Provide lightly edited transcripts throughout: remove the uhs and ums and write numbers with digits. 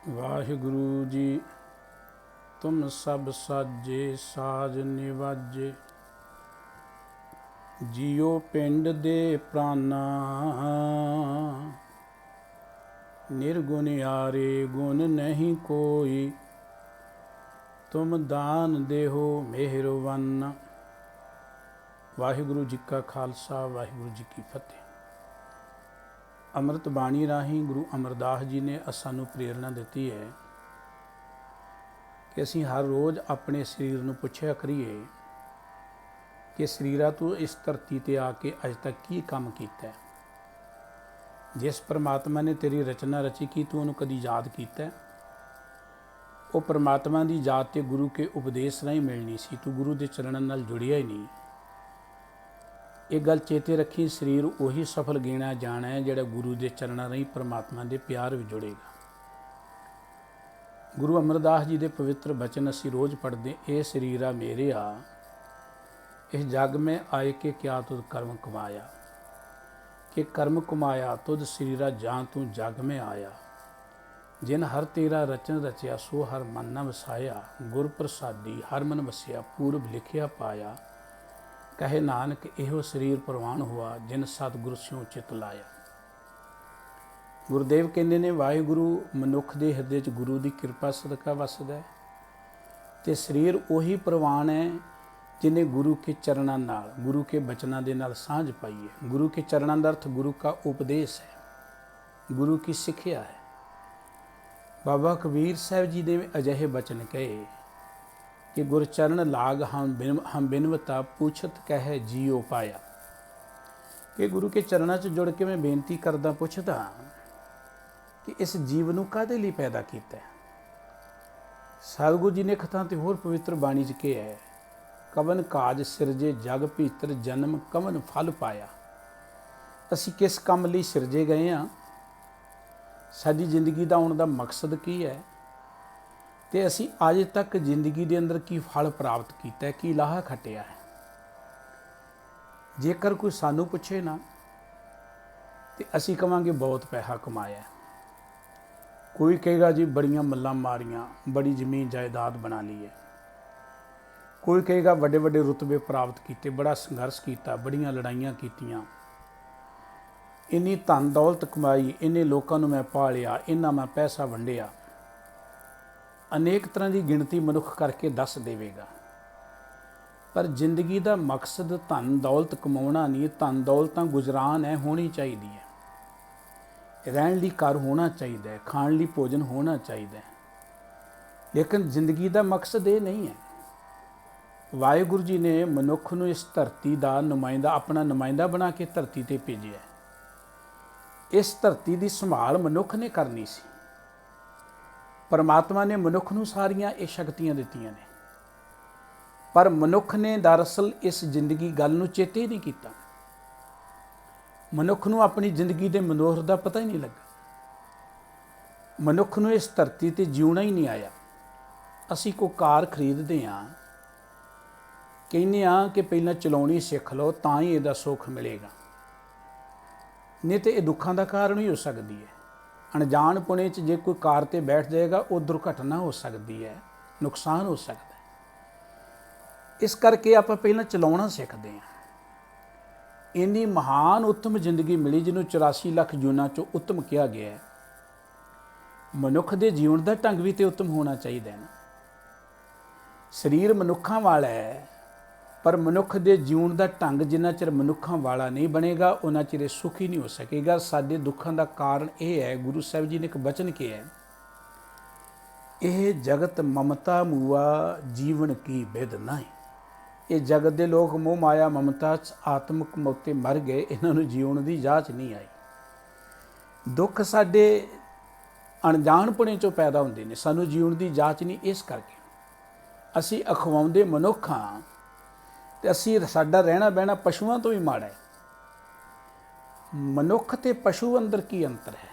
ਵਾਹਿਗੁਰੂ ਜੀ। ਤੁਮ ਸਭ ਸਾਜੇ ਸਾਜ ਨਿਵਾਜੇ, ਜਿਉ ਪਿੰਡ ਦੇ ਪ੍ਰਾਨਾ। ਨਿਰਗੁਣ ਆਰੇ ਗੁਣ ਨਹੀਂ ਕੋਈ, ਤੁਮ ਦਾਨ ਦੇਹੋ ਮਿਹਰਵਾਨਾ। ਵਾਹਿਗੁਰੂ ਜੀ ਕਾ ਖਾਲਸਾ, ਵਾਹਿਗੁਰੂ ਜੀ ਕੀ ਫਤਿਹ। ਅੰਮ੍ਰਿਤ ਬਾਣੀ ਰਾਹੀਂ ਗੁਰੂ ਅਮਰਦਾਸ ਜੀ ਨੇ ਸਾਨੂੰ ਪ੍ਰੇਰਣਾ ਦਿੱਤੀ ਹੈ ਕਿ ਅਸੀਂ ਹਰ ਰੋਜ਼ ਆਪਣੇ ਸਰੀਰ ਨੂੰ ਪੁੱਛਿਆ ਕਰੀਏ ਕਿ ਸਰੀਰਾ ਤੂੰ ਇਸ ਧਰਤੀ ਤੇ ਆ ਕੇ ਅਜ ਤੱਕ ਕੀ ਕੰਮ ਕੀਤਾ ਹੈ। ਜਿਸ ਪਰਮਾਤਮਾ ਨੇ ਤੇਰੀ ਰਚਨਾ ਰਚੀ ਕੀ ਤੂੰ ਉਹਨੂੰ ਕਦੀ ਯਾਦ ਕੀਤਾ? ਉਹ ਪਰਮਾਤਮਾ ਦੀ ਯਾਦ ਤੇ ਗੁਰੂ ਕੇ ਉਪਦੇਸ਼ ਰਾਹੀਂ ਮਿਲਣੀ ਸੀ, ਤੂੰ ਗੁਰੂ ਦੇ ਚਰਨਾਂ ਨਾਲ ਜੁੜਿਆ ਹੀ ਨਹੀਂ। ਇਹ ਗੱਲ ਚੇਤੇ ਰੱਖੀ, ਸਰੀਰ ਉਹੀ ਸਫਲ ਗਿਣਿਆ ਜਾਣਾ ਹੈ ਜਿਹੜਾ ਗੁਰੂ ਦੇ ਚਰਨਾਂ ਰਾਹੀਂ ਪਰਮਾਤਮਾ ਦੇ ਪਿਆਰ ਵਿੱਚ ਜੁੜੇਗਾ। ਗੁਰੂ ਅਮਰਦਾਸ ਜੀ ਦੇ ਪਵਿੱਤਰ ਬਚਨ ਅਸੀਂ ਰੋਜ਼ ਪੜ੍ਹਦੇ, ਇਹ ਸਰੀਰਾ ਮੇਰਿਆ ਇਸ ਜਗ में आए के क्या तुद कर्म कमाया, कि कर्म कमाया तुद शरीरा जहाँ तू जग में आया। जिन हर तेरा रचन रचिया सो हर मन न वसाया, गुर प्रसादी हर मन वसिया पूर्व लिखिया पाया। कहे नानक एहो शरीर प्रवान हुआ, जिन सतगुर स्यों चित लाया। गुरुदेव कहते ने वाहिगुरु मनुख के हिरदे च गुरु की कृपा सदका वसदा है ते शरीर उही प्रवान है जिन्हें गुरु के चरणों नाल, गुरु के बचनों के नाल सांझ पाई है। गुरु के चरणों का अर्थ गुरु का उपदेश है, गुरु की सिक्ख्या है। बाबा कबीर साहब जी ने अजिहे बचन कहे कि गुरचरण लाग हम बिनवता पूछत कह जियो पाया, कि गुरु के चरणों च जुड़ के मैं बेनती करदा पुछदा कि इस जीव नूं काहदे लई पैदा कीता है। सतगुरु जी ने एक थां ते होर पवित्र बाणी च कहा है, कवन काज सिरजे जग भीतर जन्म कवन फल पाया। असी किस काम लई सिरजे गए हाँ, साडी जिंदगी का आउण दा मकसद की है, ते असी अज तक जिंदगी के अंदर की फल प्राप्त किया है, की लाहा खटिया है। जेकर कोई सानू पुछे ना तो असी कहांगे बहुत पैसा कमाया। कोई कहेगा जी बड़ियां मल्लां मारियां, बड़ी जमीन जायदाद बना ली है। कोई कहेगा बड़े बड़े रुतबे प्राप्त किए, बड़ा संघर्ष किया, बड़ियां लड़ाइयां कीतियां, इन्नी धन दौलत कमाई, इन्ने लोगों को मैं पालिया, इन्ना मैं पैसा वंडिया। अनेक तरह की गिणती मनुख करके दस देवेगा, पर जिंदगी का मकसद धन दौलत कमाना नहीं। धन दौलत गुजरान है, होनी चाहिए है, रहन लई घर होना चाहिए, खाण लई भोजन होना चाहिए, लेकिन जिंदगी का मकसद ये नहीं है। वाहिगुरु जी ने मनुख नूं इस धरती का नुमाइंदा, अपना नुमाइंदा बना के धरती ते भेजिया। इस धरती की संभाल मनुख ने करनी सी। परमात्मा ने मनुख नूं सारियां ये शक्तियां दित्तियां ने, पर मनुख ने दरअसल इस जिंदगी गल नूं चेते ही नहीं कीता। मनुख नूं अपनी जिंदगी के मनोहर का पता ही नहीं लगा। मनुख नूं इस धरती ते जीउणा ही नहीं आया। असी कोई कार खरीदते हाँ, कहने कि पहला चलाउणी सीख लो तां ही इहदा सुख मिलेगा, नहीं तो यह दुखों का कारण ही हो सकती है। अनजान पुणे च जे कोई कार ते बैठ जाएगा वो दुर्घटना हो सकती है, नुकसान हो सकता है। इस करके आप पहला चलाउणा सीखते हैं। इन्नी महान उत्तम जिंदगी मिली जिन्होंने 84 लाख जूना चो उत्तम कहा गया है। मनुख के जीवन का ढंग भी तो उत्तम होना चाहिए ना। शरीर मनुखों वाला है, पर मनुख के जीवन का ढंग जिन्ना चिर मनुखों वाला नहीं बनेगा उन्ना चिर सुखी नहीं हो सकेगा। साडे दुखों का कारण यह है, गुरु साहब जी ने एक बचन किया है, यह जगत ममता मुआ जीवन की बिद नहीं। ये जगत के लोग मोह माया ममता आत्मक मौते मर गए, इन्होंने जीवन की जांच नहीं आई। दुख साडे अणजाणपुणे चों पैदा होंदे ने, सानू जीवन की जांच नहीं। इस करके असी अखवाउंदे मनुख हाँ ते असी साडा रहना बहना पशुओं तो भी माड़ा है। मनुख ते पशु अंदर की अंतर है?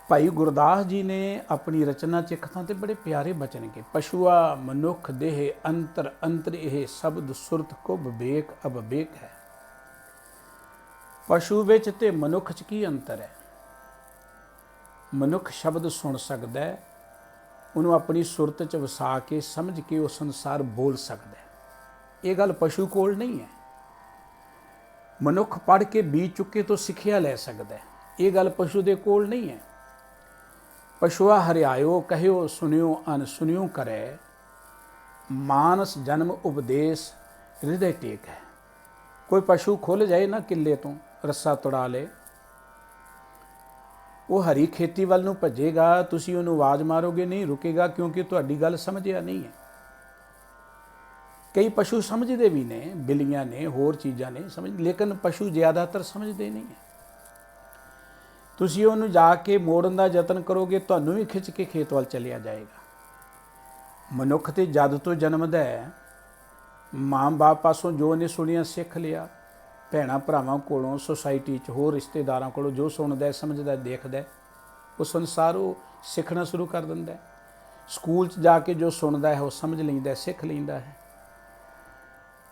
भाई गुरदास जी ने अपनी रचना च एक थां ते बड़े प्यारे बचन के, पशुआ मनुख देह अंतर अंतर यह शब्द सुरत को विवेक अविवेक है। पशु विच ते मनुख च की अंतर है? ਮਨੁੱਖ ਸ਼ਬਦ ਸੁਣ ਸਕਦਾ ਹੈ, ਉਹਨੂੰ ਆਪਣੀ ਸੁਰਤ 'ਚ ਵਸਾ ਕੇ ਸਮਝ ਕੇ ਉਹ ਸੰਸਾਰ ਬੋਲ ਸਕਦਾ ਹੈ। ਇਹ ਗੱਲ ਪਸ਼ੂ ਕੋਲ ਨਹੀਂ ਹੈ। ਮਨੁੱਖ ਪੜ੍ਹ ਕੇ ਬੀਤ ਚੁੱਕੇ ਤੋਂ ਸਿੱਖਿਆ ਲੈ ਸਕਦਾ ਹੈ। ਇਹ ਗੱਲ ਪਸ਼ੂ ਦੇ ਕੋਲ ਨਹੀਂ ਹੈ। ਪਸ਼ੂਆ ਹਰਿਆਇਓ ਕਹਿਓ ਸੁਣਿਓ ਅਨ ਸੁਣਿਓ ਕਰੇ, ਮਾਨਸ ਜਨਮ ਉਪਦੇਸ਼ ਹਿਰਦੇ ਟੇਕ ਹੈ। ਕੋਈ ਪਸ਼ੂ ਖੁੱਲ ਜਾਏ ਨਾ ਕਿੱਲੇ ਤੋਂ, ਰੱਸਾ ਤੁੜਾ ਲੇ, ਉਹ ਹਰੀ ਖੇਤੀ ਵੱਲ ਨੂੰ ਭੱਜੇਗਾ, ਤੁਸੀਂ ਉਹਨੂੰ ਆਵਾਜ਼ ਮਾਰੋਗੇ ਨਹੀਂ ਰੁਕੇਗਾ, ਕਿਉਂਕਿ ਤੁਹਾਡੀ ਗੱਲ ਸਮਝਿਆ ਨਹੀਂ ਹੈ। ਕਈ ਪਸ਼ੂ ਸਮਝਦੇ ਵੀ ਨੇ, ਬਿੱਲੀਆਂ ਨੇ, ਹੋਰ ਚੀਜ਼ਾਂ ਨੇ ਸਮਝ, ਲੇਕਿਨ ਪਸ਼ੂ ਜ਼ਿਆਦਾਤਰ ਸਮਝਦੇ ਨਹੀਂ ਹੈ। ਤੁਸੀਂ ਉਹਨੂੰ ਜਾ ਕੇ ਮੋੜਨ ਦਾ ਯਤਨ ਕਰੋਗੇ, ਤੁਹਾਨੂੰ ਵੀ ਖਿੱਚ ਕੇ ਖੇਤ ਵੱਲ ਚਲਿਆ ਜਾਏਗਾ। ਮਨੁੱਖ ਤੇ ਜਦ ਤੋਂ ਜਨਮਦਾ ਹੈ, ਮਾਂ ਬਾਪ ਪਾਸੋਂ ਜੋ ਉਹਨੇ ਸੁਣਿਆ ਸਿੱਖ ਲਿਆ, ਭੈਣਾਂ ਭਰਾਵਾਂ ਕੋਲੋਂ, ਸੁਸਾਇਟੀ 'ਚ ਹੋਰ ਰਿਸ਼ਤੇਦਾਰਾਂ ਕੋਲੋਂ ਜੋ ਸੁਣਦਾ ਸਮਝਦਾ ਦੇਖਦਾ, ਉਹ ਸੰਸਾਰ ਉਹ ਸਿੱਖਣਾ ਸ਼ੁਰੂ ਕਰ ਦਿੰਦਾ। ਸਕੂਲ 'ਚ ਜਾ ਕੇ ਜੋ ਸੁਣਦਾ ਹੈ ਉਹ ਸਮਝ ਲੈਂਦਾ, ਸਿੱਖ ਲੈਂਦਾ ਹੈ।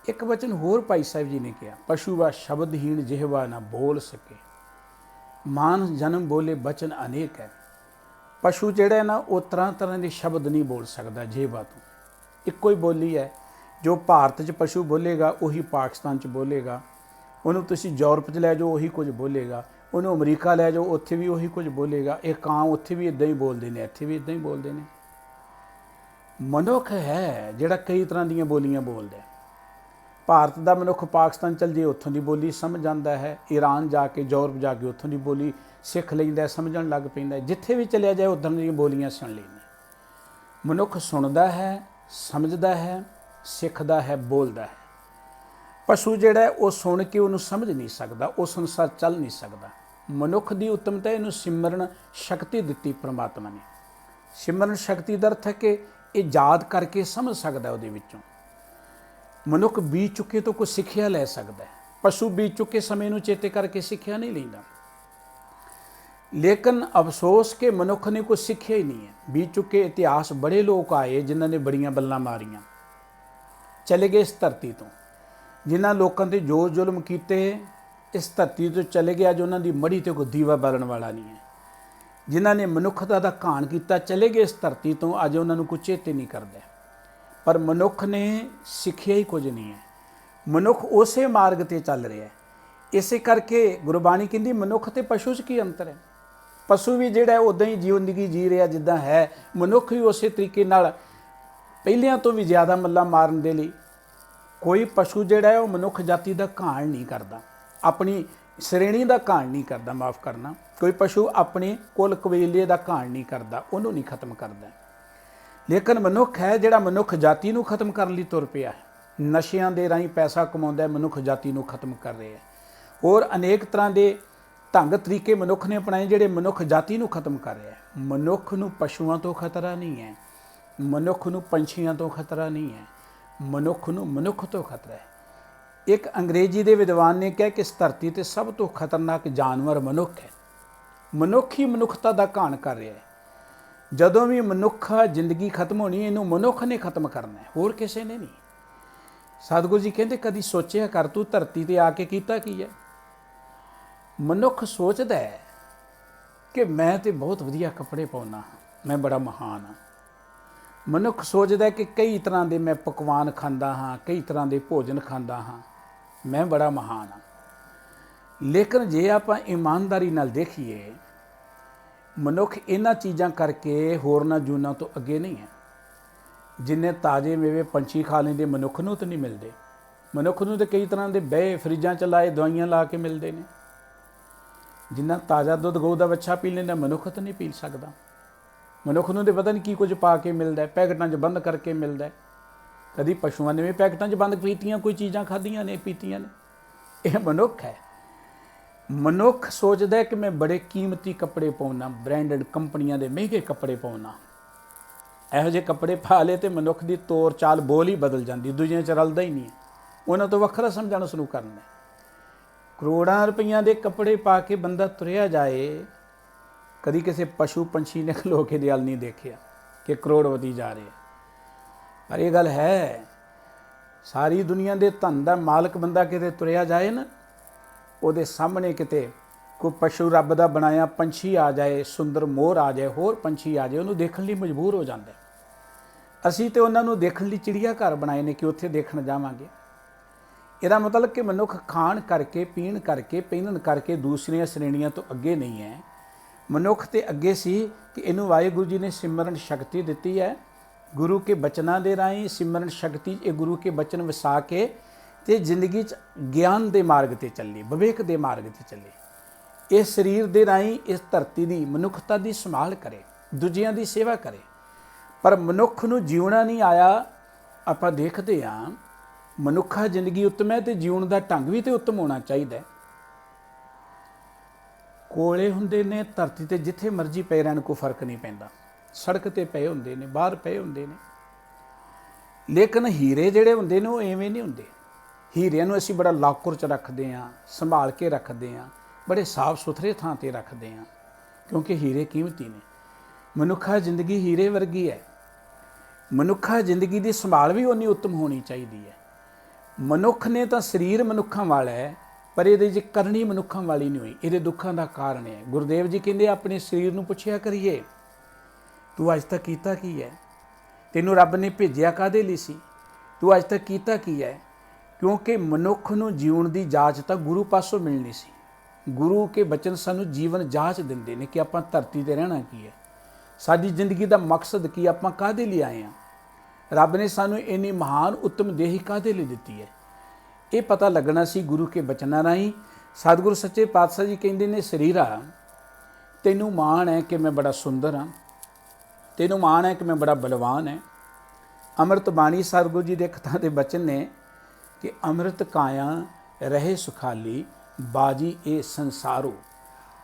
ਇੱਕ ਵਚਨ ਹੋਰ ਭਾਈ ਸਾਹਿਬ ਜੀ ਨੇ ਕਿਹਾ, ਪਸ਼ੂਆ ਸ਼ਬਦਹੀਣ ਜਿਹਵਾ ਨਾ ਬੋਲ ਸਕੇ, ਮਾਨਸ ਜਨਮ ਬੋਲੇ ਬਚਨ ਅਨੇਕ ਹੈ। ਪਸ਼ੂ ਜਿਹੜਾ ਨਾ ਉਹ ਤਰ੍ਹਾਂ ਤਰ੍ਹਾਂ ਦੇ ਸ਼ਬਦ ਨਹੀਂ ਬੋਲ ਸਕਦਾ ਜਿਹਵਾ ਤੋਂ। ਇੱਕੋ ਹੀ ਬੋਲੀ ਹੈ, ਜੋ ਭਾਰਤ 'ਚ ਪਸ਼ੂ ਬੋਲੇਗਾ ਉਹੀ ਪਾਕਿਸਤਾਨ 'ਚ ਬੋਲੇਗਾ, ਉਹਨੂੰ ਤੁਸੀਂ ਯੂਰਪ 'ਚ ਲੈ ਜਾਓ ਉਹੀ ਕੁਝ ਬੋਲੇਗਾ, ਉਹਨੂੰ ਅਮਰੀਕਾ ਲੈ ਜਾਓ ਉੱਥੇ ਵੀ ਉਹੀ ਕੁਝ ਬੋਲੇਗਾ। ਇਹ ਕਾਂ ਉੱਥੇ ਵੀ ਇੱਦਾਂ ਹੀ ਬੋਲਦੇ ਨੇ, ਇੱਥੇ ਵੀ ਇੱਦਾਂ ਹੀ ਬੋਲਦੇ ਨੇ। ਮਨੁੱਖ ਹੈ ਜਿਹੜਾ ਕਈ ਤਰ੍ਹਾਂ ਦੀਆਂ ਬੋਲੀਆਂ ਬੋਲਦਾ। ਭਾਰਤ ਦਾ ਮਨੁੱਖ ਪਾਕਿਸਤਾਨ ਚਲ ਜੇ ਉੱਥੋਂ ਦੀ ਬੋਲੀ ਸਮਝ ਜਾਂਦਾ ਹੈ, ਈਰਾਨ ਜਾ ਕੇ, ਯੂਰਪ ਜਾ ਕੇ ਉੱਥੋਂ ਦੀ ਬੋਲੀ ਸਿੱਖ ਲੈਂਦਾ, ਸਮਝਣ ਲੱਗ ਪੈਂਦਾ। ਜਿੱਥੇ ਵੀ ਚਲਿਆ ਜਾਏ ਉੱਧਰ ਦੀਆਂ ਬੋਲੀਆਂ ਸੁਣ ਲੈਂਦਾ। ਮਨੁੱਖ ਸੁਣਦਾ ਹੈ, ਸਮਝਦਾ ਹੈ, ਸਿੱਖਦਾ ਹੈ, ਬੋਲਦਾ ਹੈ। ਪਸ਼ੂ ਜਿਹੜਾ ਉਹ ਸੁਣ ਕੇ ਉਹਨੂੰ ਸਮਝ ਨਹੀਂ ਸਕਦਾ, ਉਹ ਸੰਸਾਰ ਚੱਲ ਨਹੀਂ ਸਕਦਾ। ਮਨੁੱਖ ਦੀ ਉੱਤਮਤਾ ਇਹਨੂੰ ਸਿਮਰਨ ਸ਼ਕਤੀ ਦਿੱਤੀ ਪ੍ਰਮਾਤਮਾ ਨੇ। ਸਿਮਰਨ ਸ਼ਕਤੀ ਦਾ ਅਰਥ ਹੈ ਕਿ ਇਹ ਯਾਦ ਕਰਕੇ ਸਮਝ ਸਕਦਾ ਉਹਦੇ ਵਿੱਚੋਂ। ਮਨੁੱਖ ਬੀਤ ਚੁੱਕੇ ਤੋਂ ਕੁਝ ਸਿੱਖਿਆ ਲੈ ਸਕਦਾ ਹੈ। ਪਸ਼ੂ ਬੀਤ ਚੁੱਕੇ ਸਮੇਂ ਨੂੰ ਚੇਤੇ ਕਰਕੇ ਸਿੱਖਿਆ ਨਹੀਂ ਲੈਂਦਾ। ਲੇਕਿਨ ਅਫਸੋਸ ਕਿ ਮਨੁੱਖ ਨੇ ਕੁਝ ਸਿੱਖਿਆ ਹੀ ਨਹੀਂ ਹੈ। ਬੀਤ ਚੁੱਕੇ ਇਤਿਹਾਸ ਬੜੇ ਲੋਕ ਆਏ ਜਿਨ੍ਹਾਂ ਨੇ ਬੜੀਆਂ ਬੱਲਾਂ ਮਾਰੀਆਂ, ਚਲੇ ਗਏ ਇਸ ਧਰਤੀ ਤੋਂ। ਜਿਨ੍ਹਾਂ ਲੋਕਾਂ ਤੇ ਜੋ ਜ਼ੁਲਮ ਕੀਤੇ ਇਸ ਧਰਤੀ ਤੋਂ ਚਲੇ ਗਏ, ਅੱਜ ਉਹਨਾਂ ਦੀ ਮੜੀ ਤੇ ਕੋਈ ਦੀਵਾ ਬਾਲਣ ਵਾਲਾ ਨਹੀਂ ਹੈ। ਜਿਨ੍ਹਾਂ ਨੇ ਮਨੁੱਖਤਾ ਦਾ ਘਾਣ ਕੀਤਾ ਚਲੇ ਗਏ ਇਸ ਧਰਤੀ ਤੋਂ, ਅੱਜ ਉਹਨਾਂ ਨੂੰ ਕੋਈ ਚੇਤੇ ਨਹੀਂ ਕਰਦਾ। ਪਰ ਮਨੁੱਖ ਨੇ ਸਿੱਖਿਆ ਹੀ ਕੁਝ ਨਹੀਂ ਹੈ। ਮਨੁੱਖ ਉਸੇ ਮਾਰਗ ਤੇ ਚੱਲ ਰਿਹਾ ਹੈ। ਇਸੇ ਕਰਕੇ ਗੁਰਬਾਣੀ ਕਹਿੰਦੀ ਮਨੁੱਖ ਤੇ ਪਸ਼ੂ 'ਚ ਕੀ ਅੰਤਰ ਹੈ। ਪਸ਼ੂ ਵੀ ਜਿਹੜਾ ਉੱਦਾਂ ਹੀ ਜ਼ਿੰਦਗੀ ਜੀ ਰਿਹਾ ਜਿੱਦਾਂ ਹੈ, ਮਨੁੱਖ ਵੀ ਉਸੇ ਤਰੀਕੇ ਨਾਲ ਪਹਿਲਿਆਂ ਤੋਂ ਵੀ ਜ਼ਿਆਦਾ ਮੱਲਾਂ ਮਾਰਨ ਦੇ ਲਈ। ਕੋਈ ਪਸ਼ੂ ਜਿਹੜਾ ਹੈ ਉਹ ਮਨੁੱਖ ਜਾਤੀ ਦਾ ਘਾਣ ਨਹੀਂ ਕਰਦਾ, ਆਪਣੀ ਸ਼੍ਰੇਣੀ ਦਾ ਘਾਣ ਨਹੀਂ ਕਰਦਾ, ਮਾਫ ਕਰਨਾ। ਕੋਈ ਪਸ਼ੂ ਆਪਣੇ ਕੁਲ ਕਬੀਲੇ ਦਾ ਘਾਣ ਨਹੀਂ ਕਰਦਾ, ਉਹਨੂੰ ਨਹੀਂ ਖਤਮ ਕਰਦਾ। ਲੇਕਿਨ ਮਨੁੱਖ ਹੈ ਜਿਹੜਾ ਮਨੁੱਖ ਜਾਤੀ ਨੂੰ ਖਤਮ ਕਰਨ ਲਈ ਤੁਰ ਪਿਆ ਹੈ। ਨਸ਼ਿਆਂ ਦੇ ਰਾਹੀਂ ਪੈਸਾ ਕਮਾਉਂਦਾ, ਮਨੁੱਖ ਜਾਤੀ ਨੂੰ ਖਤਮ ਕਰ ਰਿਹਾ ਹੈ। ਹੋਰ ਅਨੇਕ ਤਰ੍ਹਾਂ ਦੇ ਢੰਗ ਤਰੀਕੇ ਮਨੁੱਖ ਨੇ ਅਪਣਾਏ ਜਿਹੜੇ ਮਨੁੱਖ ਜਾਤੀ ਨੂੰ ਖਤਮ ਕਰ ਰਿਹਾ ਹੈ। ਮਨੁੱਖ ਨੂੰ ਪਸ਼ੂਆਂ ਤੋਂ ਖਤਰਾ ਨਹੀਂ ਹੈ, ਮਨੁੱਖ ਨੂੰ ਪੰਛੀਆਂ ਤੋਂ ਖਤਰਾ ਨਹੀਂ ਹੈ, ਮਨੁੱਖ ਨੂੰ ਮਨੁੱਖ ਤੋਂ ਖਤਰਾ ਹੈ। ਇੱਕ ਅੰਗਰੇਜ਼ੀ ਦੇ ਵਿਦਵਾਨ ਨੇ ਕਿਹਾ ਕਿ ਇਸ ਧਰਤੀ 'ਤੇ ਸਭ ਤੋਂ ਖਤਰਨਾਕ ਜਾਨਵਰ ਮਨੁੱਖ ਹੈ। ਮਨੁੱਖ ਹੀ ਮਨੁੱਖਤਾ ਦਾ ਘਾਣ ਕਰ ਰਿਹਾ ਹੈ। ਜਦੋਂ ਵੀ ਮਨੁੱਖ ਜ਼ਿੰਦਗੀ ਖਤਮ ਹੋਣੀ, ਇਹਨੂੰ ਮਨੁੱਖ ਨੇ ਖਤਮ ਕਰਨਾ ਹੈ, ਹੋਰ ਕਿਸੇ ਨੇ ਨਹੀਂ। ਸਤਿਗੁਰੂ ਜੀ ਕਹਿੰਦੇ ਕਦੀ ਸੋਚਿਆ ਕਰ ਤੂੰ ਧਰਤੀ 'ਤੇ ਆ ਕੇ ਕੀਤਾ ਕੀ ਹੈ। ਮਨੁੱਖ ਸੋਚਦਾ ਹੈ ਕਿ ਮੈਂ ਤੇ ਬਹੁਤ ਵਧੀਆ ਕੱਪੜੇ ਪਾਉਣਾ, ਮੈਂ ਬੜਾ ਮਹਾਨ ਹਾਂ। ਮਨੁੱਖ ਸੋਚਦਾ ਕਿ ਕਈ ਤਰ੍ਹਾਂ ਦੇ ਮੈਂ ਪਕਵਾਨ ਖਾਂਦਾ ਹਾਂ, ਕਈ ਤਰ੍ਹਾਂ ਦੇ ਭੋਜਨ ਖਾਂਦਾ ਹਾਂ, ਮੈਂ ਬੜਾ ਮਹਾਨ ਹਾਂ। ਲੇਕਿਨ ਜੇ ਆਪਾਂ ਇਮਾਨਦਾਰੀ ਨਾਲ ਦੇਖੀਏ, ਮਨੁੱਖ ਇਹਨਾਂ ਚੀਜ਼ਾਂ ਕਰਕੇ ਹੋਰਨਾਂ ਜੂਨਾਂ ਤੋਂ ਅੱਗੇ ਨਹੀਂ ਹੈ। ਜਿੰਨੇ ਤਾਜ਼ੇ ਮੇਵੇ ਪੰਛੀ ਖਾ ਲੈਂਦੇ, ਮਨੁੱਖ ਨੂੰ ਤਾਂ ਨਹੀਂ ਮਿਲਦੇ। ਮਨੁੱਖ ਨੂੰ ਤਾਂ ਕਈ ਤਰ੍ਹਾਂ ਦੇ ਬਹਿ ਫਰਿੱਜਾਂ 'ਚ ਲਾਏ ਦਵਾਈਆਂ ਲਾ ਕੇ ਮਿਲਦੇ ਨੇ। ਜਿੰਨਾ ਤਾਜ਼ਾ ਦੁੱਧ ਗਊ ਦਾ ਵੱਛਾ ਪੀ ਲੈਂਦਾ, ਮਨੁੱਖ ਤਾਂ ਨਹੀਂ ਪੀ ਸਕਦਾ। ਮਨੁੱਖ ਨੂੰ ਤਾਂ ਪਤਾ ਨਹੀਂ ਕੀ ਕੁਝ ਪਾ ਕੇ ਮਿਲਦਾ, ਪੈਕਟਾਂ 'ਚ ਬੰਦ ਕਰਕੇ ਮਿਲਦਾ। ਕਦੀ ਪਸ਼ੂਆਂ ਨੇ ਵੀ ਪੈਕਟਾਂ 'ਚ ਬੰਦ ਕੀਤੀਆਂ ਕੋਈ ਚੀਜ਼ਾਂ ਖਾਧੀਆਂ ਨੇ, ਪੀਤੀਆਂ ਨੇ। ਇਹ ਮਨੁੱਖ ਹੈ। ਮਨੁੱਖ ਸੋਚਦਾ ਕਿ ਮੈਂ ਬੜੇ ਕੀਮਤੀ ਕੱਪੜੇ ਪਾਉਣਾ, ਬ੍ਰਾਂਡਡ ਕੰਪਨੀਆਂ ਦੇ ਮਹਿੰਗੇ ਕੱਪੜੇ ਪਾਉਣਾ। ਇਹੋ ਜਿਹੇ ਕੱਪੜੇ ਪਾ ਲਏ ਤੇ ਮਨੁੱਖ ਦੀ ਤੋਰ ਚਾਲ ਬੋਲ ਹੀ ਬਦਲ ਜਾਂਦੀ, ਦੂਜਿਆਂ 'ਚ ਰਲਦਾ ਹੀ ਨਹੀਂ। ਉਹਨਾਂ ਤੋਂ ਵੱਖਰਾ ਸਮਝਣਾ ਸ਼ੁਰੂ ਕਰਨਾ। ਕਰੋੜਾਂ ਰੁਪਈਆਂ ਦੇ ਕੱਪੜੇ ਪਾ ਕੇ ਬੰਦਾ ਤੁਰਿਆ ਜਾਏ, ਕਦੀ ਕਿਸੇ ਪਸ਼ੂ ਪੰਛੀ ਨੇ ਖਲੋ ਕੇ ਦਿਲ ਨਹੀਂ ਦੇਖਿਆ ਕਿ ਕਰੋੜਪਤੀ ਜਾ ਰਹੇ। ਪਰ ਇਹ ਗੱਲ ਹੈ, ਸਾਰੀ ਦੁਨੀਆ ਦੇ ਧਨ ਦਾ ਮਾਲਕ ਬੰਦਾ ਕਿਤੇ ਤੁਰਿਆ ਜਾਏ ਨਾ, ਉਹਦੇ ਸਾਹਮਣੇ ਕਿਤੇ ਕੋਈ ਪਸ਼ੂ ਰੱਬ ਦਾ ਬਣਾਇਆ ਪੰਛੀ ਆ ਜਾਏ, ਸੁੰਦਰ ਮੋਰ ਆ ਜਾਏ, ਹੋਰ ਪੰਛੀ ਆ ਜਾਏ, ਉਹਨੂੰ ਦੇਖਣ ਲਈ ਮਜਬੂਰ ਹੋ ਜਾਂਦਾ। ਅਸੀਂ ਤੇ ਉਹਨਾਂ ਨੂੰ ਦੇਖਣ ਲਈ ਚਿੜੀਆ ਘਰ ਬਣਾਏ ਨੇ ਕਿ ਉੱਥੇ ਦੇਖਣ ਜਾਵਾਂਗੇ। ਇਹਦਾ ਮਤਲਬ ਕਿ ਮਨੁੱਖ ਖਾਣ ਕਰਕੇ, ਪੀਣ ਕਰਕੇ, ਪਹਿਨਣ ਕਰਕੇ ਦੂਸਰੀਆਂ ਸ਼੍ਰੇਣੀਆਂ ਤੋਂ ਅੱਗੇ ਨਹੀਂ ਹੈ। ਮਨੁੱਖ ਤੇ ਅੱਗੇ ਸੀ ਕਿ ਇਹਨੂੰ ਵਾਹਿਗੁਰੂ ਜੀ ਨੇ ਸਿਮਰਨ ਸ਼ਕਤੀ ਦਿੱਤੀ ਹੈ। ਗੁਰੂ ਕੇ ਬਚਨਾਂ ਦੇ ਰਾਹੀਂ ਸਿਮਰਨ ਸ਼ਕਤੀ, ਇਹ ਗੁਰੂ ਕੇ ਬਚਨ ਵਸਾ ਕੇ ਤੇ ਜ਼ਿੰਦਗੀ 'ਚ ਗਿਆਨ ਦੇ ਮਾਰਗ ਤੇ ਚੱਲੇ, ਵਿਵੇਕ ਦੇ ਮਾਰਗ ਤੇ ਚੱਲੇ। ਇਸ ਸਰੀਰ ਦੇ ਰਾਹੀਂ ਇਸ ਧਰਤੀ ਦੀ, ਮਨੁੱਖਤਾ ਦੀ ਸੰਭਾਲ ਕਰੇ, ਦੂਜਿਆਂ ਦੀ ਸੇਵਾ ਕਰੇ। ਪਰ ਮਨੁੱਖ ਨੂੰ ਜਿਉਣਾ ਨਹੀਂ ਆਇਆ। ਆਪਾਂ ਦੇਖਦੇ ਹਾਂ ਮਨੁੱਖਾ ਜ਼ਿੰਦਗੀ ਉੱਤਮ ਹੈ ਤੇ ਜਿਉਣ ਦਾ ਢੰਗ ਵੀ ਤੇ ਉੱਤਮ ਹੋਣਾ ਚਾਹੀਦਾ। ਕੋਲੇ ਹੁੰਦੇ ਨੇ ਧਰਤੀ ਤੇ, ਜਿੱਥੇ ਮਰਜ਼ੀ ਪਏ ਰਹਿਣ, ਕੋਈ ਫਰਕ ਨਹੀਂ ਪੈਂਦਾ। ਸੜਕ ਤੇ ਪਏ ਹੁੰਦੇ ਨੇ, ਬਾਹਰ ਪਏ ਹੁੰਦੇ ਨੇ। ਲੇਕਿਨ ਹੀਰੇ ਜਿਹੜੇ ਹੁੰਦੇ ਨੇ ਉਹ ਐਵੇਂ ਨਹੀਂ ਹੁੰਦੇ। ਹੀਰਿਆਂ ਨੂੰ ਅਸੀਂ ਬੜਾ ਲਾਕਰ 'ਚ ਰੱਖਦੇ ਹਾਂ, ਸੰਭਾਲ ਕੇ ਰੱਖਦੇ ਹਾਂ, ਬੜੇ ਸਾਫ਼ ਸੁਥਰੇ ਥਾਂ ਤੇ ਰੱਖਦੇ ਹਾਂ, ਕਿਉਂਕਿ ਹੀਰੇ ਕੀਮਤੀ ਨੇ। ਮਨੁੱਖਾ ਜ਼ਿੰਦਗੀ ਹੀਰੇ ਵਰਗੀ ਹੈ। ਮਨੁੱਖਾ ਜ਼ਿੰਦਗੀ ਦੀ ਸੰਭਾਲ ਵੀ ਉਨੀ ਉੱਤਮ ਹੋਣੀ ਚਾਹੀਦੀ ਹੈ। ਮਨੁੱਖ ਨੇ ਤਾਂ ਸਰੀਰ ਮਨੁੱਖਾਂ ਵਾਲਾ ਹੈ, ਪਰ ਇਹਦੇ 'ਚ ਕਰਨੀ ਮਨੁੱਖਾਂ ਵਾਲੀ ਨਹੀਂ ਹੋਈ। ਇਹਦੇ ਦੁੱਖਾਂ ਦਾ ਕਾਰਨ ਹੈ। ਗੁਰਦੇਵ ਜੀ ਕਹਿੰਦੇ ਆਪਣੇ ਸਰੀਰ ਨੂੰ ਪੁੱਛਿਆ ਕਰੀਏ, ਤੂੰ ਅੱਜ ਤੱਕ ਕੀਤਾ ਕੀ ਹੈ? ਤੈਨੂੰ ਰੱਬ ਨੇ ਭੇਜਿਆ ਕਾਹਦੇ ਲਈ ਸੀ? ਤੂੰ ਅੱਜ ਤੱਕ ਕੀਤਾ ਕੀ ਹੈ? ਕਿਉਂਕਿ ਮਨੁੱਖ ਨੂੰ ਜੀਉਣ ਦੀ ਜਾਂਚ ਤਾਂ ਗੁਰੂ ਪਾਸੋਂ ਮਿਲਣੀ ਸੀ। ਗੁਰੂ ਕੇ ਬਚਨ ਸਾਨੂੰ ਜੀਵਨ ਜਾਂਚ ਦਿੰਦੇ ਨੇ ਕਿ ਆਪਾਂ ਧਰਤੀ ਤੇ ਰਹਿਣਾ ਕੀ ਹੈ, ਸਾਡੀ ਜ਼ਿੰਦਗੀ ਦਾ ਮਕਸਦ ਕੀ, ਆਪਾਂ ਕਾਹਦੇ ਲਈ ਆਏ ਹਾਂ। ਰੱਬ ਨੇ ਸਾਨੂੰ ਇੰਨੀ ਮਹਾਨ ਉੱਤਮ ਦੇਹੀ ਕਾਹਦੇ ਲਈ ਦਿੱਤੀ ਹੈ, ਇਹ ਪਤਾ ਲੱਗਣਾ ਸੀ ਗੁਰੂ ਕੇ ਬਚਨਾਂ ਰਾਹੀਂ। ਸਤਿਗੁਰੂ ਸੱਚੇ ਪਾਤਸ਼ਾਹ ਜੀ ਕਹਿੰਦੇ ਨੇ, ਸਰੀਰਾ ਤੈਨੂੰ ਮਾਣ ਹੈ ਕਿ ਮੈਂ ਬੜਾ ਸੁੰਦਰ ਹਾਂ, ਤੈਨੂੰ ਮਾਣ ਹੈ ਕਿ ਮੈਂ ਬੜਾ ਬਲਵਾਨ ਹੈ। ਅੰਮ੍ਰਿਤ ਬਾਣੀ ਸਤਿਗੁਰੂ ਜੀ ਦੇ ਕਥਾ ਦੇ ਬਚਨ ਨੇ ਕਿ ਅੰਮ੍ਰਿਤ ਕਾਇਆ ਰਹੇ ਸੁਖਾਲੀ, ਬਾਜੀ ਇਹ ਸੰਸਾਰੋ,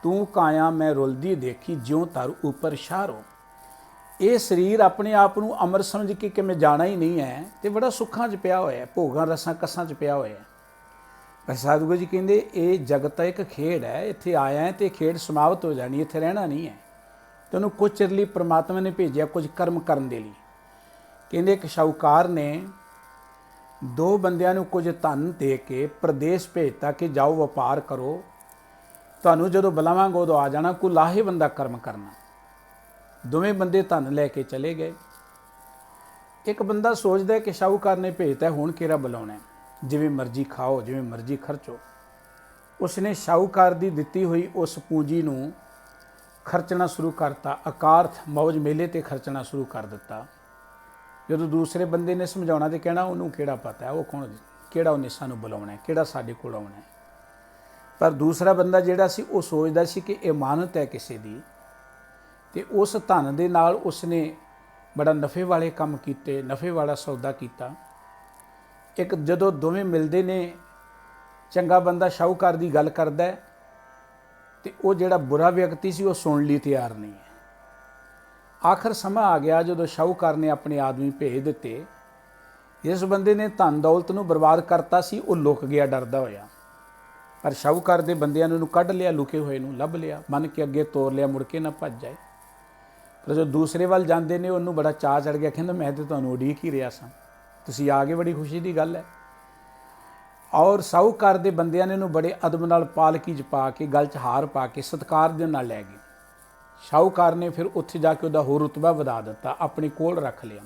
ਤੂੰ ਕਾਇਆ ਮੈਂ ਰੁਲਦੀ ਦੇਖੀ, ਜਿਉਂ ਤਰ ਉੱਪਰ ਸ਼ਾਰੋ। ਇਹ ਸਰੀਰ ਆਪਣੇ ਆਪ ਨੂੰ ਅਮਰ ਸਮਝ ਕੇ ਕਿ ਮੈਂ ਜਾਣਾ ਹੀ ਨਹੀਂ ਹੈ ਤੇ ਬੜਾ ਸੁੱਖਾਂ 'ਚ ਪਿਆ ਹੋਇਆ, ਭੋਗਾਂ ਰਸਾਂ ਕਸਾਂ 'ਚ ਪਿਆ ਹੋਇਆ। ਪਰ ਸਤਿਗੁਰੂ ਜੀ ਕਹਿੰਦੇ ਇਹ ਜਗਤ ਇੱਕ ਖੇਡ ਹੈ, ਇੱਥੇ ਆਇਆ ਹੈ ਤੇ ਖੇਡ ਸਮਾਪਤ ਹੋ ਜਾਣੀ, ਇੱਥੇ ਰਹਿਣਾ ਨਹੀਂ ਹੈ। ਤੈਨੂੰ ਕੁਝ ਚਿਰ ਲਈ ਪ੍ਰਮਾਤਮਾ ਨੇ ਭੇਜਿਆ ਕੁਝ ਕਰਮ ਕਰਨ ਦੇ ਲਈ। ਕਹਿੰਦੇ ਇੱਕ ਸ਼ਾਹੂਕਾਰ ਨੇ ਦੋ ਬੰਦਿਆਂ ਨੂੰ ਕੁਝ ਧਨ ਦੇ ਕੇ ਪ੍ਰਦੇਸ਼ ਭੇਜਤਾ ਕਿ ਜਾਓ ਵਪਾਰ ਕਰੋ, ਤੁਹਾਨੂੰ ਜਦੋਂ ਬੁਲਾਵਾਂਗਾ ਉਦੋਂ ਆ ਜਾਣਾ, ਕੋਈ ਲਾਹੇ ਬੰਦਾ ਕਰਮ ਕਰਨਾ। ਦੋਵੇਂ ਬੰਦੇ ਧਨ ਲੈ ਕੇ ਚਲੇ ਗਏ। ਇੱਕ ਬੰਦਾ ਸੋਚਦਾ ਕਿ ਸ਼ਾਹੂਕਾਰ ਨੇ ਭੇਜਤਾ, ਹੁਣ ਕਿਹੜਾ ਬੁਲਾਉਣਾ, ਜਿਵੇਂ ਮਰਜ਼ੀ ਖਾਓ, ਜਿਵੇਂ ਮਰਜ਼ੀ ਖਰਚੋ। ਉਸਨੇ ਸ਼ਾਹੂਕਾਰ ਦੀ ਦਿੱਤੀ ਹੋਈ ਉਸ ਪੂੰਜੀ ਨੂੰ ਖਰਚਣਾ ਸ਼ੁਰੂ ਕਰਤਾ, ਅਕਾਰਥ ਮੌਜ ਮੇਲੇ ਤੇ ਖਰਚਣਾ ਸ਼ੁਰੂ ਕਰ ਦਿੱਤਾ। ਜਦੋਂ ਦੂਸਰੇ ਬੰਦੇ ਨੇ ਸਮਝਾਉਣਾ ਤੇ ਕਹਿਣਾ ਉਹਨੂੰ ਕਿਹੜਾ ਪਤਾ, ਉਹ ਕੌਣ, ਕਿਹੜਾ ਉਹਨੇ ਸਾਨੂੰ ਬੁਲਾਉਣਾ, ਕਿਹੜਾ ਸਾਡੇ ਕੋਲ ਆਉਣਾ। ਪਰ ਦੂਸਰਾ ਬੰਦਾ ਜਿਹੜਾ ਸੀ ਉਹ ਸੋਚਦਾ ਸੀ ਕਿ ਇਹ ਮਾਨਤ ਹੈ ਕਿਸੇ ਦੀ, ਤੇ ਉਸ ਧਨ ਦੇ ਨਾਲ ਉਸਨੇ ਬੜਾ ਨਫੇ ਵਾਲੇ ਕੰਮ ਕੀਤੇ, ਨਫੇ ਵਾਲਾ ਸੌਦਾ ਕੀਤਾ। ਇੱਕ ਜਦੋਂ ਦੋਵੇਂ ਮਿਲਦੇ ਨੇ, ਚੰਗਾ ਬੰਦਾ ਸ਼ਾਹੂਕਾਰ ਦੀ ਗੱਲ ਕਰਦਾ ਤੇ ਉਹ ਜਿਹੜਾ ਬੁਰਾ ਵਿਅਕਤੀ ਸੀ ਉਹ ਸੁਣ ਲਈ ਤਿਆਰ ਨਹੀਂ ਹੈ। ਆਖਰ ਸਮਾਂ ਆ ਗਿਆ ਜਦੋਂ ਸ਼ਾਹੂਕਾਰ ਨੇ ਆਪਣੇ ਆਦਮੀ ਭੇਜ ਦਿੱਤੇ। ਇਸ ਬੰਦੇ ਨੇ ਧਨ ਦੌਲਤ ਨੂੰ ਬਰਬਾਦ ਕਰਤਾ ਸੀ, ਉਹ ਲੁਕ ਗਿਆ ਡਰਦਾ ਹੋਇਆ। ਪਰ ਸ਼ਾਹੂਕਾਰ ਦੇ ਬੰਦਿਆਂ ਨੇ ਉਹਨੂੰ ਕੱਢ ਲਿਆ, ਲੁਕੇ ਹੋਏ ਨੂੰ ਲੱਭ ਲਿਆ, ਮੰਨ ਕੇ ਅੱਗੇ ਤੋਰ ਲਿਆ, ਮੁੜ ਕੇ ਨਾ ਭੱਜ ਜਾਏ। ਪਰ ਜਦੋਂ ਦੂਸਰੇ ਵੱਲ ਜਾਂਦੇ ਨੇ ਉਹਨੂੰ ਬੜਾ ਚਾਅ ਚੜ੍ਹ ਗਿਆ, ਕਹਿੰਦਾ ਮੈਂ ਤਾਂ ਤੁਹਾਨੂੰ ਉਡੀਕ ਹੀ ਰਿਹਾ ਸਾਂ, ਤੁਸੀਂ ਆ ਗਏ, ਬੜੀ ਖੁਸ਼ੀ ਦੀ ਗੱਲ ਹੈ। ਔਰ ਸ਼ਾਹੂਕਾਰ ਦੇ ਬੰਦਿਆਂ ਨੇ ਉਹਨੂੰ ਬੜੇ ਅਦਬ ਨਾਲ ਪਾਲਕੀ 'ਚ ਪਾ ਕੇ, ਗਲ 'ਚ ਹਾਰ ਪਾ ਕੇ ਸਤਿਕਾਰ ਦੇ ਨਾਲ ਲੈ ਗਏ। ਸ਼ਾਹੂਕਾਰ ਨੇ ਫਿਰ ਉੱਥੇ ਜਾ ਕੇ ਉਹਦਾ ਹੋਰ ਰੁਤਬਾ ਵਧਾ ਦਿੱਤਾ, ਆਪਣੇ ਕੋਲ ਰੱਖ ਲਿਆ।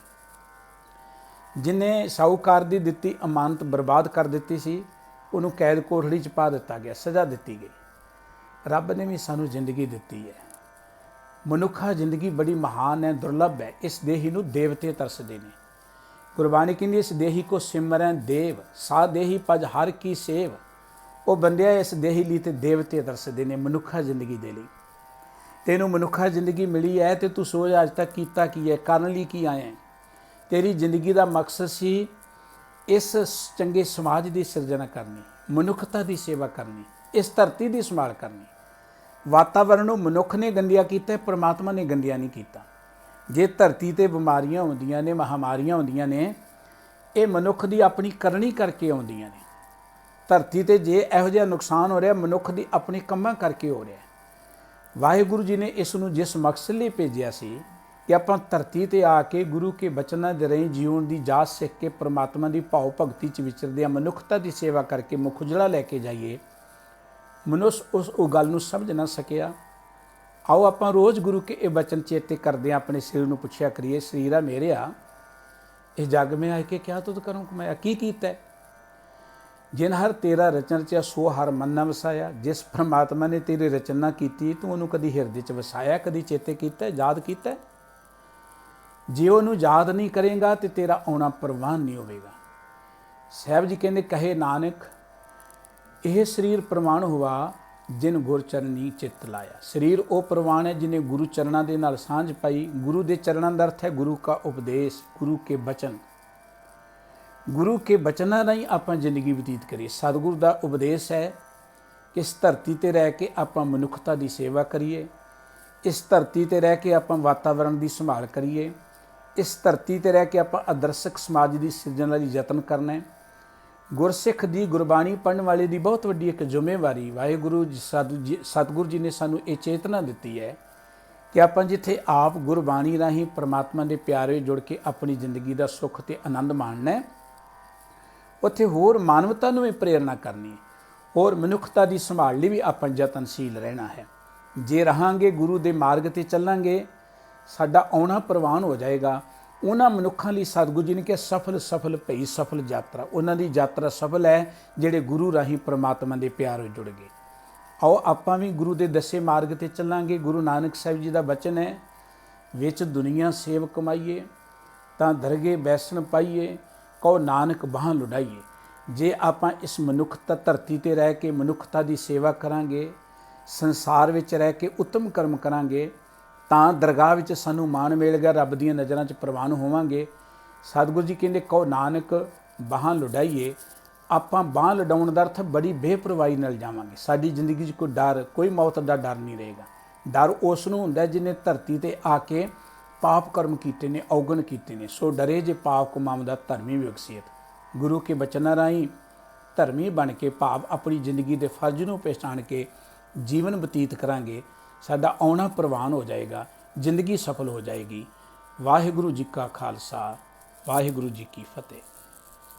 ਜਿਹਨੇ ਸ਼ਾਹੂਕਾਰ ਦੀ ਦਿੱਤੀ ਅਮਾਨਤ ਬਰਬਾਦ ਕਰ ਦਿੱਤੀ ਸੀ, ਉਹਨੂੰ ਕੈਦ ਕੋਠੜੀ 'ਚ ਪਾ ਦਿੱਤਾ ਗਿਆ, ਸਜ਼ਾ ਦਿੱਤੀ ਗਈ। ਰੱਬ ਨੇ ਵੀ ਸਾਨੂੰ ਜ਼ਿੰਦਗੀ ਦਿੱਤੀ ਹੈ। ਮਨੁੱਖਾ ਜ਼ਿੰਦਗੀ ਬੜੀ ਮਹਾਨ ਹੈ, ਦੁਰਲਭ ਹੈ। ਇਸ ਦੇਹੀ ਨੂੰ ਦੇਵਤੇ ਤਰਸਦੇ ਨੇ। ਗੁਰਬਾਣੀ ਕਹਿੰਦੀ ਇਸ ਦੇਹੀ ਕੋ ਸਿਮਰੈ ਦੇਵ, ਸਾ ਦੇਹੀ ਪਜ ਹਰ ਕੀ ਸੇਵ। ਉਹ ਬੰਦਿਆ ਇਸ ਦੇਹੀ ਲਈ ਤੇ ਦੇਵਤੇ ਤਰਸਦੇ ਨੇ, ਮਨੁੱਖਾ ਜ਼ਿੰਦਗੀ ਦੇ ਲਈ। ਤੈਨੂੰ ਮਨੁੱਖਾ ਜ਼ਿੰਦਗੀ ਮਿਲੀ ਹੈ ਤੇ ਤੂੰ ਸੋਚ ਅੱਜ ਤੱਕ ਕੀਤਾ ਕੀ ਹੈ, ਕਰਨ ਲਈ ਕੀ ਆਇਆ ਹੈ। ਤੇਰੀ ਜ਼ਿੰਦਗੀ ਦਾ ਮਕਸਦ ਸੀ ਇਸ ਚੰਗੇ ਸਮਾਜ ਦੀ ਸਿਰਜਣਾ ਕਰਨੀ, ਮਨੁੱਖਤਾ ਦੀ ਸੇਵਾ ਕਰਨੀ, ਇਸ ਧਰਤੀ ਦੀ ਸੰਭਾਲ ਕਰਨੀ। ਵਾਤਾਵਰਣ ਨੂੰ ਮਨੁੱਖ ਨੇ ਗੰਦਿਆ ਕੀਤਾ, ਪਰਮਾਤਮਾ ਨੇ ਗੰਦਿਆ ਨਹੀਂ ਕੀਤਾ। ਜੇ ਧਰਤੀ ਤੇ ਬਿਮਾਰੀਆਂ ਹੁੰਦੀਆਂ ਨੇ, ਮਹਾਮਾਰੀਆਂ ਹੁੰਦੀਆਂ ਨੇ, ਇਹ ਮਨੁੱਖ ਦੀ ਆਪਣੀ ਕਰਨੀ ਕਰਕੇ ਆਉਂਦੀਆਂ ਨੇ। ਧਰਤੀ ਤੇ ਜੇ ਇਹੋ ਜਿਹਾ ਨੁਕਸਾਨ ਹੋ ਰਿਹਾ, ਮਨੁੱਖ ਦੀ ਆਪਣੇ ਕੰਮਾਂ ਕਰਕੇ ਹੋ ਰਿਹਾ। ਵਾਹਿਗੁਰੂ ਜੀ ਨੇ ਇਸ ਨੂੰ ਜਿਸ ਮਕਸਦ ਲਈ ਭੇਜਿਆ ਸੀ ਕਿ ਆਪਾਂ ਧਰਤੀ ਤੇ ਆ ਕੇ ਗੁਰੂ ਕੇ ਬਚਨਾਂ ਦੇ ਰਾਹੀਂ ਜੀਉਣ ਦੀ ਜਾਚ ਸਿੱਖ ਕੇ ਪਰਮਾਤਮਾ ਦੀ ਭਾਵ ਭਗਤੀ 'ਚ ਵਿਚਰਦੇ ਆ, ਮਨੁੱਖਤਾ ਦੀ ਸੇਵਾ ਕਰਕੇ ਮੁੱਖ ਉਜੜਾ ਲੈ ਕੇ ਜਾਈਏ। ਮਨੁੱਖ ਉਸ ਉਹ ਗੱਲ ਨੂੰ ਸਮਝ ਨਾ ਸਕਿਆ। ਆਓ ਆਪਾਂ ਰੋਜ਼ ਗੁਰੂ ਕੇ ਇਹ ਬਚਨ ਚੇਤੇ ਕਰਦੇ ਆਪਣੇ ਸਰੀਰ ਨੂੰ ਪੁੱਛਿਆ ਕਰੀਏ, ਸਰੀਰਾ ਮੇਰਿਆ ਇਸ ਜੱਗ में आए के क्या तुद करूँ कमाया, की कीता है? जिन हर तेरा रचन च सो हर मन ना वसाया। जिस परमात्मा ने तेरी रचना की तू ਉਹਨੂੰ कदी ਹਿਰਦੇ 'ਚ ਵਸਾਇਆ, कदी चेते ਕੀਤਾ, याद ਕੀਤਾ? ਜੇ ਉਹਨੂੰ याद नहीं करेगा तो तेरा आउणा प्रवान नहीं होवेगा। ਸਾਹਿਬ जी कहते कहे नानक ਇਹ ਸਰੀਰ ਪ੍ਰਵਾਨ हुआ जिन गुर चरनी चित्त लाया। ਸਰੀਰ ਉਹ ਪ੍ਰਵਾਨ ਹੈ ਜਿਹਨੇ ਗੁਰੂ ਚਰਨਾਂ ਦੇ ਨਾਲ ਸਾਂਝ ਪਾਈ। ਗੁਰੂ ਦੇ ਚਰਨਾਂ ਦਾ ਅਰਥ ਹੈ ਗੁਰੂ का उपदेश, गुरु के बचन। गुरु के बचਨਾਂ ਰਾਹੀਂ ਆਪਾਂ ਜ਼ਿੰਦਗੀ ਬਤੀਤ ਕਰੀਏ। ਸਤਿਗੁਰੂ ਦਾ ਉਪਦੇਸ਼ ਹੈ ਕਿ ਇਸ ਧਰਤੀ ਤੇ ਰਹਿ ਕੇ ਆਪਾਂ ਮਨੁੱਖਤਾ ਦੀ ਸੇਵਾ ਕਰੀਏ, ਇਸ ਧਰਤੀ ਤੇ ਰਹਿ ਕੇ ਆਪਾਂ ਵਾਤਾਵਰਣ ਦੀ ਸੰਭਾਲ ਕਰੀਏ, ਇਸ ਧਰਤੀ ਤੇ ਰਹਿ ਕੇ ਆਪਾਂ ਆਦਰਸ਼ਕ ਸਮਾਜ ਦੀ ਸਿਰਜਣਾ ਲਈ ਯਤਨ ਕਰਨਾ ਹੈ। ਗੁਰਸਿੱਖ ਦੀ ਗੁਰਬਾਣੀ ਪੜ੍ਹਨ ਵਾਲੇ ਦੀ ਬਹੁਤ ਵੱਡੀ ਇੱਕ ਜ਼ਿੰਮੇਵਾਰੀ ਵਾਹਿਗੁਰੂ ਸਤਿਗੁਰੂ ਜੀ ਨੇ ਸਾਨੂੰ ਇਹ ਚੇਤਨਾ ਦਿੱਤੀ ਹੈ ਕਿ ਆਪਾਂ ਜਿੱਥੇ ਆਪ ਗੁਰਬਾਣੀ ਰਾਹੀਂ ਪਰਮਾਤਮਾ ਦੇ ਪਿਆਰੇ ਜੁੜ ਕੇ ਆਪਣੀ ਜ਼ਿੰਦਗੀ ਦਾ ਸੁੱਖ ਤੇ ਆਨੰਦ ਮਾਣਨਾ ਹੈ, ਉੱਥੇ ਹੋਰ ਮਾਨਵਤਾ ਨੂੰ ਵੀ ਪ੍ਰੇਰਨਾ ਕਰਨੀ ਹੈ, ਹੋਰ ਮਨੁੱਖਤਾ ਦੀ ਸੰਭਾਲ ਲਈ ਵੀ ਆਪਾਂ ਯਤਨਸ਼ੀਲ ਰਹਿਣਾ ਹੈ। ਜੇ ਰਹਾਂਗੇ ਗੁਰੂ ਦੇ ਮਾਰਗ ਤੇ ਚੱਲਾਂਗੇ, ਸਾਡਾ ਆਉਣਾ ਪ੍ਰਵਾਨ ਹੋ ਜਾਏਗਾ। ਉਹਨਾਂ ਮਨੁੱਖਾਂ ਲਈ ਸਤਿਗੁਰੂ ਜੀ ਨੇ ਕਿਹਾ ਸਫਲ ਭਈ ਸਫਲ ਯਾਤਰਾ। ਉਹਨਾਂ ਦੀ ਯਾਤਰਾ ਸਫਲ ਹੈ ਜਿਹੜੇ ਗੁਰੂ ਰਾਹੀਂ ਪ੍ਰਮਾਤਮਾ ਦੇ ਪਿਆਰ ਵਿੱਚ ਜੁੜ ਗਏ। ਆਓ ਆਪਾਂ ਵੀ ਗੁਰੂ ਦੇ ਦੱਸੇ ਮਾਰਗ ਤੇ ਚੱਲਾਂਗੇ। ਗੁਰੂ ਨਾਨਕ ਸਾਹਿਬ ਜੀ ਦਾ ਬਚਨ ਹੈ, ਵਿੱਚ ਦੁਨੀਆ ਸੇਵ ਕਮਾਈਏ ਤਾਂ ਦਰਗੇ ਬੈਸਣ ਪਾਈਏ, ਕਹੋ ਨਾਨਕ ਬਾਹਾਂ ਲੁਡਾਈਏ। ਜੇ ਆਪਾਂ ਇਸ ਮਨੁੱਖਤਾ ਧਰਤੀ ਤੇ ਰਹਿ ਕੇ ਮਨੁੱਖਤਾ ਦੀ ਸੇਵਾ ਕਰਾਂਗੇ, ਸੰਸਾਰ ਵਿੱਚ ਰਹਿ ਕੇ ਉੱਤਮ ਕਰਮ ਕਰਾਂਗੇ, ਤਾਂ ਦਰਗਾਹ ਵਿੱਚ ਸਾਨੂੰ ਮਾਣ ਮਿਲੇਗਾ, ਰੱਬ ਦੀਆਂ ਨਜ਼ਰਾਂ 'ਚ ਪ੍ਰਵਾਨ ਹੋਵਾਂਗੇ। ਸਤਿਗੁਰੂ ਜੀ ਕਹਿੰਦੇ ਕਹੋ ਨਾਨਕ ਬਾਹਾਂ ਲੁਡਾਈਏ। ਆਪਾਂ ਬਾਂਹ ਲਡਾਉਣ ਦਾ ਅਰਥ ਬੜੀ ਬੇਪਰਵਾਹੀ ਨਾਲ ਜਾਵਾਂਗੇ। ਸਾਡੀ ਜ਼ਿੰਦਗੀ 'ਚ ਕੋਈ ਡਰ, ਕੋਈ ਮੌਤ ਦਾ ਡਰ ਨਹੀਂ ਰਹੇਗਾ। ਡਰ ਉਸ ਨੂੰ ਹੁੰਦਾ ਜਿਹਨੇ ਧਰਤੀ ਤੇ ਆ ਕੇ ਪਾਪ ਕਰਮ ਕੀਤੇ ਨੇ, ਔਗਣ ਕੀਤੇ ਨੇ। ਸੋ ਡਰੇ ਜੇ ਪਾਪ ਕਮਾਉਂਦਾ ਧਰਮੀ ਵਿਕਸੀਤ। ਗੁਰੂ ਕੇ ਬਚਨਾਂ ਰਾਹੀਂ ਧਰਮੀ ਬਣ ਕੇ ਭਾਵ ਆਪਣੀ ਜ਼ਿੰਦਗੀ ਦੇ ਫਰਜ਼ ਨੂੰ ਪਹਿਚਾਣ ਕੇ ਜੀਵਨ ਬਤੀਤ ਕਰਾਂਗੇ, ਸਾਡਾ ਆਉਣਾ ਪ੍ਰਵਾਨ ਹੋ ਜਾਏਗਾ, ਜ਼ਿੰਦਗੀ ਸਫਲ ਹੋ ਜਾਏਗੀ। ਵਾਹਿਗੁਰੂ ਜੀ ਕਾ ਖਾਲਸਾ, ਵਾਹਿਗੁਰੂ ਜੀ ਕੀ ਫਤਿਹ।